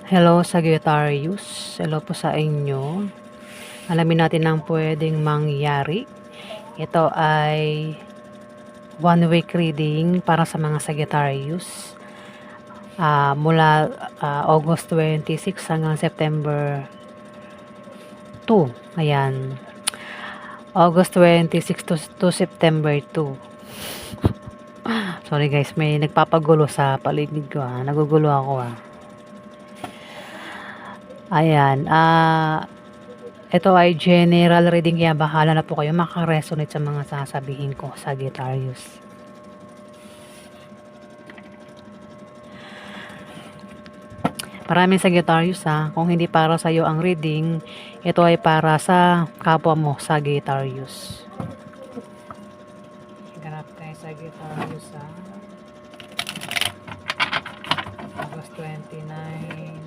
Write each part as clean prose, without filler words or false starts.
Hello Sagittarius, hello po sa inyo. Alamin natin ang pwedeng mangyari. Ito ay one week reading para sa mga Sagittarius. Mula August 26 hanggang September 2. Ayan. August 26 to September 2. Sorry guys, may nagpapagulo sa paligid ko. Nagugulo ako. Ayan. Ito ay general reading, kaya bahala na po kayo makaresonate sa mga sasabihin ko, Sagittarius. Maraming Sagittarius kung hindi para sa iyo ang reading, ito ay para sa kapwa mo, Sagittarius. Ganap tayo Sagittarius August 29,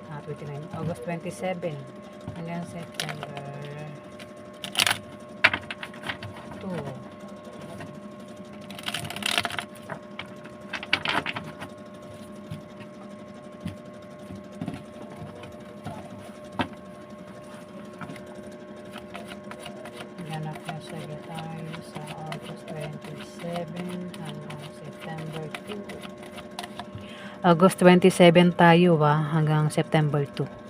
August 27 hanggang September 2. Ganap na Sagittarius sa August 27 hanggang September 2. August 27 tayo hanggang September 2.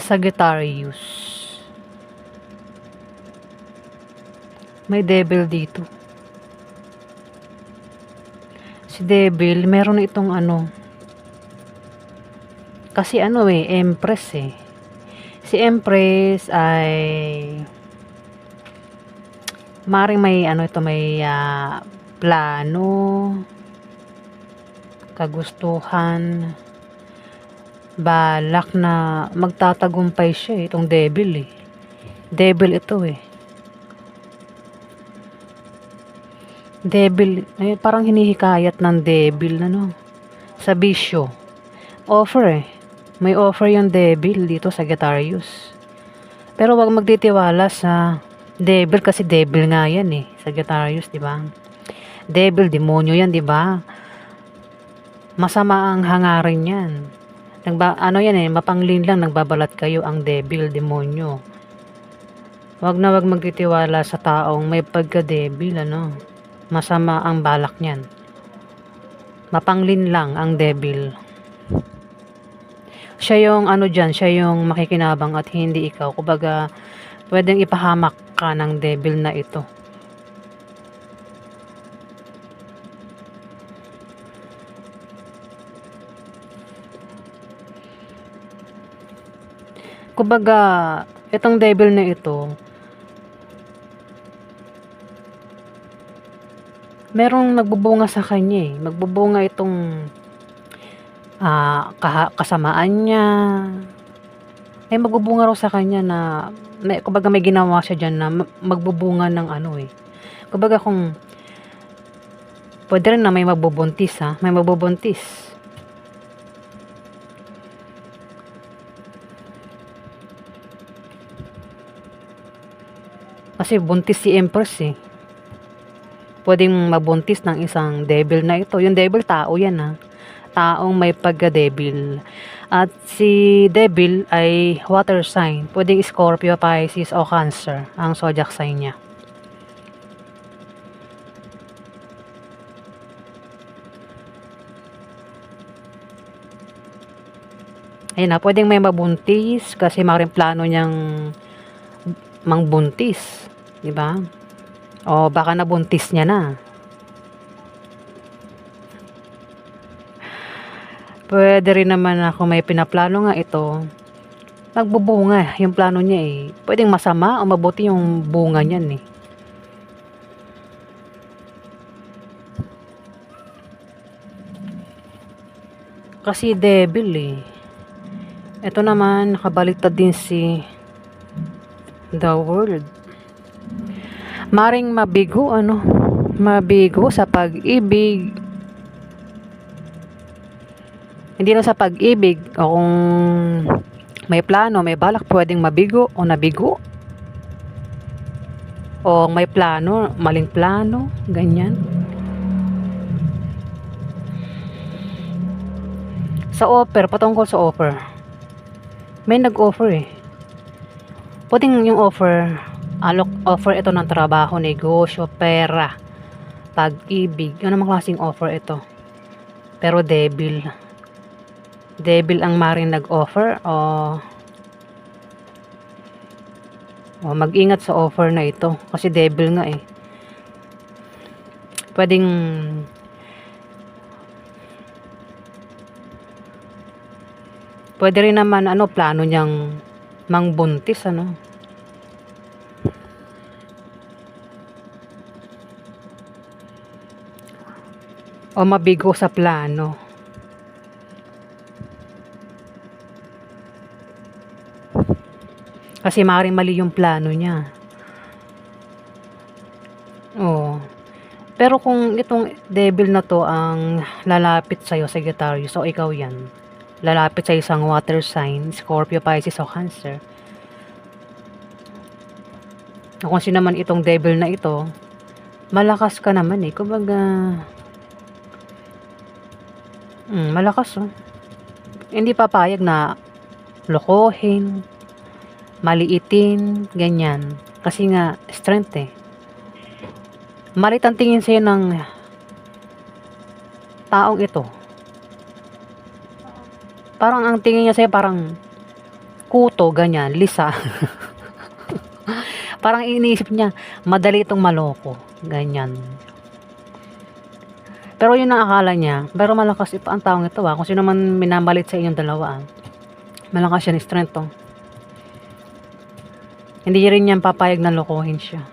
Sagittarius. May devil dito. Si devil, meron itong kasi Empress Si Empress ay maring may may plano, kagustuhan, balak na magtatagumpay siya itong devil Devil ito Devil, parang hinihikayat ng devil sa bisyo. Offer May offer yung devil dito sa Sagittarius. Pero wag magtitiwala sa devil kasi devil nga yan Sagittarius, di ba? Devil, demonyo yan, di ba? Masama ang hangarin yan. Ano yan eh, mapanglin lang, nagbabalat kayo ang devil, demonyo. Wag na wag magtitiwala sa taong may pagka-devil, ano. Masama ang balak niyan. Mapanglin lang ang devil. Siya yung ano dyan, siya yung makikinabang at hindi ikaw. Kumbaga, pwedeng ipahamak ka ng devil na ito. Kumbaga, itong devil na ito, merong nagbubunga sa kanya eh. Magbubunga itong kasamaan niya. May magbubunga raw sa kanya na, kumbaga may ginawa siya dyan na magbubunga ng ano eh. Kumbaga kung, pwede rin na may magbubuntis ha, may magbubuntis. Kasi buntis si Empress eh. Pwedeng mabuntis ng isang devil na ito. Yung devil tao yan ha. Taong may pagka-devil. At si devil ay water sign. Pwedeng Scorpio, Pisces o Cancer ang zodiac sign niya. Ayun na, pwedeng may mabuntis kasi maring plano niyang mangbuntis. Diba? O baka nabuntis niya na. Pwede rin naman ako may pinaplano nga ito. Nagbubunga yung plano niya eh. Pwedeng masama o mabuti yung bunga niyan eh. Kasi devil eh. Ito naman, nakabaliktad din si the world. Maring mabigo, mabigo sa pag-ibig. Hindi na sa pag-ibig, o kung may plano, may balak, pwedeng mabigo o nabigo. O may plano, maling plano, ganyan. Sa offer, patungkol sa offer. May nag-offer eh. Pwedeng yung offer, offer ito ng trabaho, negosyo, pera, pag-ibig. Ano namang klaseng offer ito? Pero devil. Devil ang maring nag-offer o mag-ingat sa offer na ito. Kasi devil nga eh. Pwedeng pwede rin naman plano niyang mangbuntis o mabigo sa plano. Kasi maaaring mali yung plano niya. Pero kung itong devil na to ang lalapit sa'yo, Sagittarius, so ikaw yan. Lalapit sa isang water sign, Scorpio, Pisces o Cancer. Kung sino naman itong devil na ito, malakas ka naman eh. Kumbaga, malakas oh. Hindi papayag na lokohin, maliitin, ganyan. Kasi nga, strength eh. Malit ang tingin sa'yo ng taong ito. Parang ang tingin niya sa'yo parang kuto, ganyan, lisa. Parang iniisip niya, madali itong maloko, ganyan. Pero yun ang akala niya. Pero malakas ito ang taong ito Kung sino man minamalit sa inyong dalawa malakas yan, strength to. Hindi rin yan papayag na lokohin siya.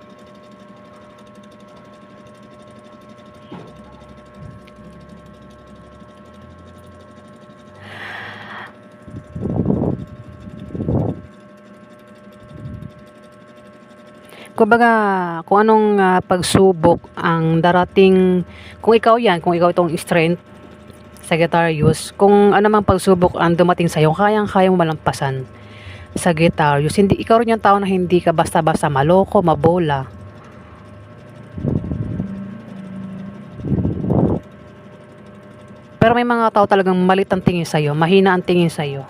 Kumbaga, kung anong pagsubok ang darating, kung ikaw itong strength, Sagittarius, kung anumang pagsubok ang dumating sa'yo, kayang-kaya mo malampasan, Sagittarius. Hindi, ikaw rin yung tao na hindi ka basta-basta maloko, mabola. Pero may mga tao talagang malit ang tingin sa'yo, mahina ang tingin sa'yo.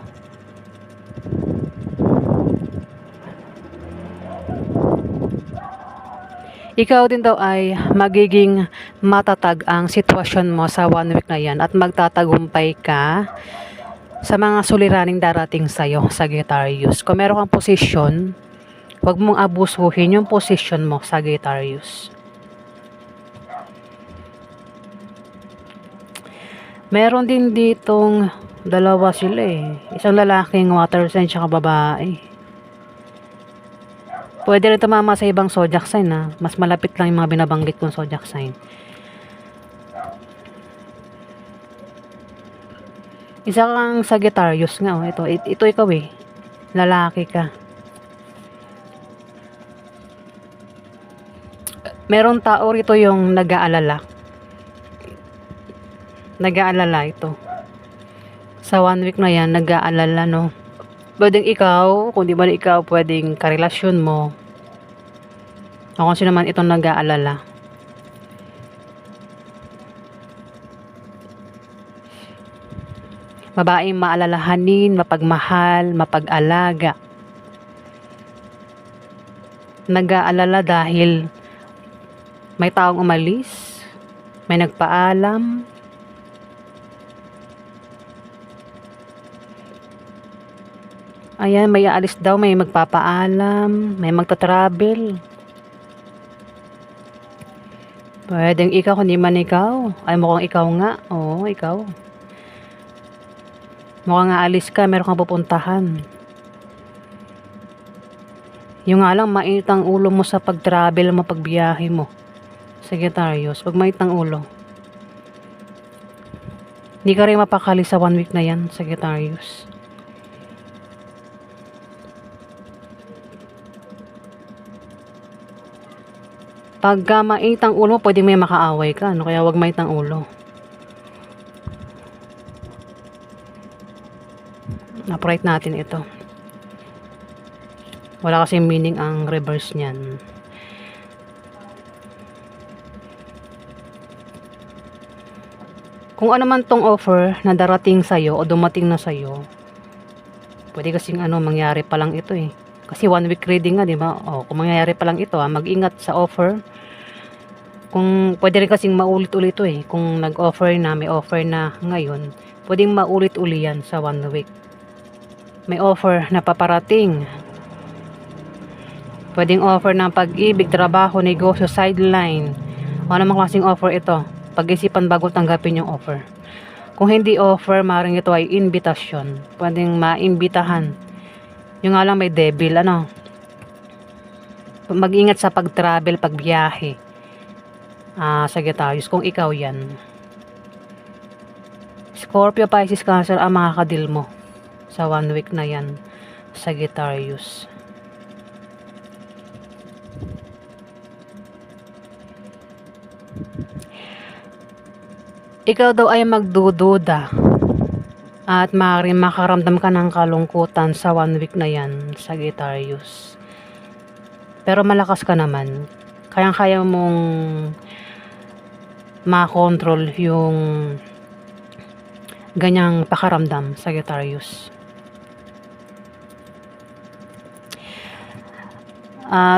Ikaw din daw ay magiging matatag ang sitwasyon mo sa 1 week na yan at magtatagumpay ka sa mga suliraning darating sa'yo, Sagittarius. Kung meron kang posisyon, huwag mong abusuhin yung posisyon mo, Sagittarius. Meron din ditong dalawa sila eh. Isang lalaking water sign tsaka babae. Pwede rin tumama sa ibang zodiac sign na mas malapit lang yung mga binabanggit kong zodiac sign. Isa kang Sagittarius nga. Oh. Ito ikaw eh. Lalaki ka. Meron tao rito yung nag-aalala. Nag-aalala ito. Sa 1 week na yan, nag-aalala no. Pwedeng ikaw, kung di ba ikaw, pwedeng karelasyon mo. O kung sino man itong nag-aalala. Babaeng maalalahanin, mapagmahal, mapag-alaga. Nag-aalala dahil may taong umalis, may nagpaalam, ayan, may aalis daw, may magpapaalam, may magta-travel. Pwedeng ikaw, kundi man ikaw. Ay, mukhang ikaw nga. Oo, ikaw. Mukhang aalis ka, meron kang pupuntahan. Yung nga lang, mainit ang ulo mo sa pag-travel mo, pagbiyahe mo. Sagittarius, pag mainit ang ulo. Hindi ka rin mapakali sa 1 week na yan, Sagittarius. Pagka mainit ang ulo mo, pwede may makaaway ka, no? Kaya wag mainit ang ulo. Upright natin ito. Wala kasi meaning ang reverse niyan. Kung ano man tong offer na darating sa'yo o dumating na sa'yo, pwede kasing mangyari pa lang ito eh. Kasi 1 week reading nga, di ba? O, kung mangyayari pa lang ito, mag-ingat sa offer. Kung pwede rin kasing maulit-ulit ito eh. Kung nag-offer na, may offer na ngayon, pwedeng maulit-uli yan sa 1 week. May offer na paparating. Pwedeng offer ng pag-ibig, trabaho, negosyo, sideline. O anong klaseng offer ito? Pag-isipan bago tanggapin yung offer. Kung hindi offer, maaaring ito ay invitasyon. Pwedeng maimbitahan. Yung nga lang may devil, mag-ingat sa pag-travel, pagbiyahe. Sagittarius, kung ikaw yan. Scorpio, Pisces, Cancer ang mga kadil mo sa 1 week na yan, Sagittarius. Ikaw daw ay magdududa at maaaring makaramdam ka ng kalungkutan sa 1 week na yan, Sagittarius. Pero malakas ka naman. Kayang-kaya mong makontrol yung ganyang pakaramdam, Sagittarius.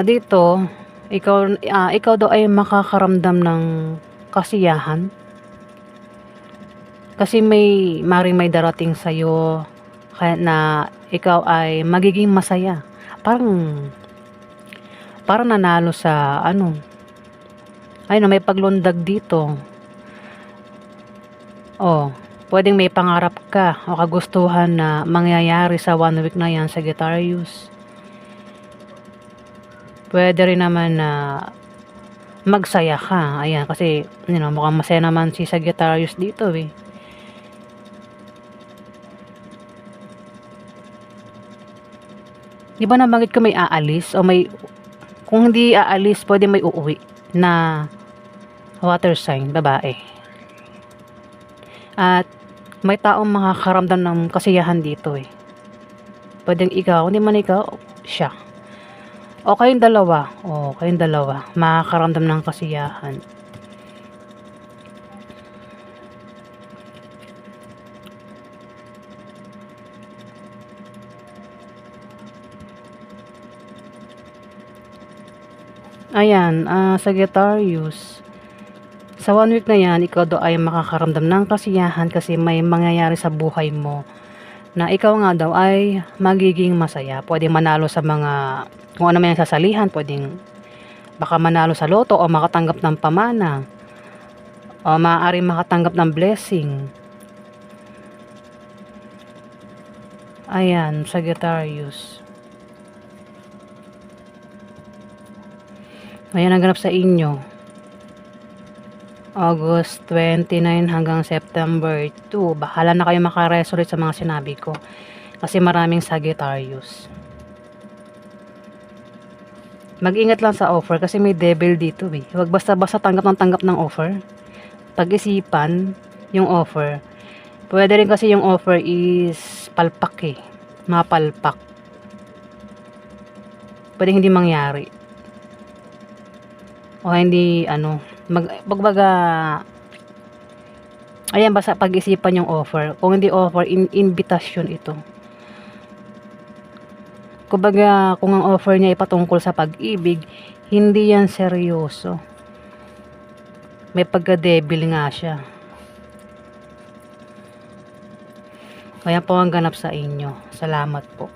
Dito, ikaw daw ay makakaramdam ng kasiyahan. Kasi maring may darating sa'yo kaya na ikaw ay magiging masaya. Parang nanalo sa may paglundag dito. Pwedeng may pangarap ka o kagustuhan na mangyayari sa 1 week na yan, Sagittarius. Pwede rin naman na magsaya ka. Ayan, kasi mukhang masaya naman si Sagittarius dito eh. Di ba nabanggit ko may aalis o kung hindi aalis, pwede may uuwi na water sign, babae. At may taong makakaramdam ng kasiyahan dito eh. Pwedeng ikaw, hindi man ikaw, siya. O kayong dalawa, makakaramdam ng kasiyahan. Ayan, Sagittarius. Sa 1 week na yan, ikaw daw ay makakaramdam ng kasiyahan kasi may mangyayari sa buhay mo na ikaw nga daw ay magiging masaya. Pwedeng manalo sa mga, kung ano man yung sasalihan, pwedeng baka manalo sa loto o makatanggap ng pamana o maaaring makatanggap ng blessing. Ayan, Sagittarius. Ayan ang ganap sa inyo. August 29 hanggang September 2. Bahala na kayo makaresolute sa mga sinabi ko. Kasi maraming Sagittarius. Mag-ingat lang sa offer kasi may devil dito eh. Huwag basta-basta tanggap ng offer. Pag-isipan yung offer. Pwede rin kasi yung offer is palpak eh. Mapalpak. Pwede hindi mangyari. O hindi magbaga ayan, basta pag-isipan yung offer. Kung hindi offer, invitation ito. Kumbaga, kung ang offer niya ay patungkol sa pag-ibig, hindi yan seryoso. May pagka-devil nga siya. Kaya po ang ganap sa inyo. Salamat po.